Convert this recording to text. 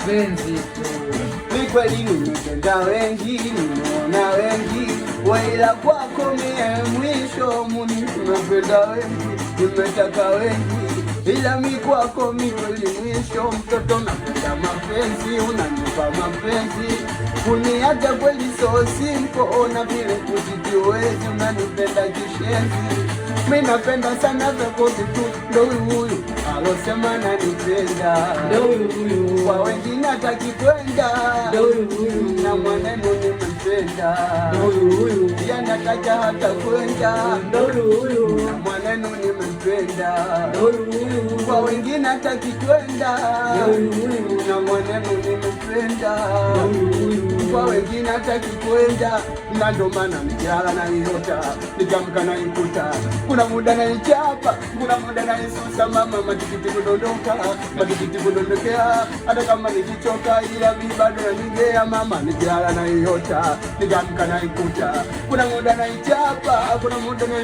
mapenzi tu. Ni kweli nimependa wengi, nimeona wengi, waila kwako mie mwisho muni. Nimependa wengi, nimetaka wengi, ila mi kwako mi kweli mwisho. Mtoto napenda mapenzi, unanipa mapenzi, uniacha kweli so simple, na vile kujitiwezi, unanipenda kishenzi. Mi napenda sana vyako vitu, ndo huyu alosema nanipenda, Ndo huyu kwa wengine hataki kwenda, ndo huyu na mwanenu nimempenda, ndo huyu yani hataka hata kwenda, ndo huyu na mwanenu nimempenda, ndo huyu kwa wengine hataki kwenda, na mwanenu nimempenda, kwa wengine hataki kwenda, na ndo maana nijala na iota, nikamka na ikuta, kuna muda na ichapa, kuna muda na isusa mama, matikiti kudondoka, matikiti kudondokea, hata kama nikichoka ila mi bado nanigea mama, nijala na iota, nikamka na ikuta, kuna muda na ichapa, kuna muda na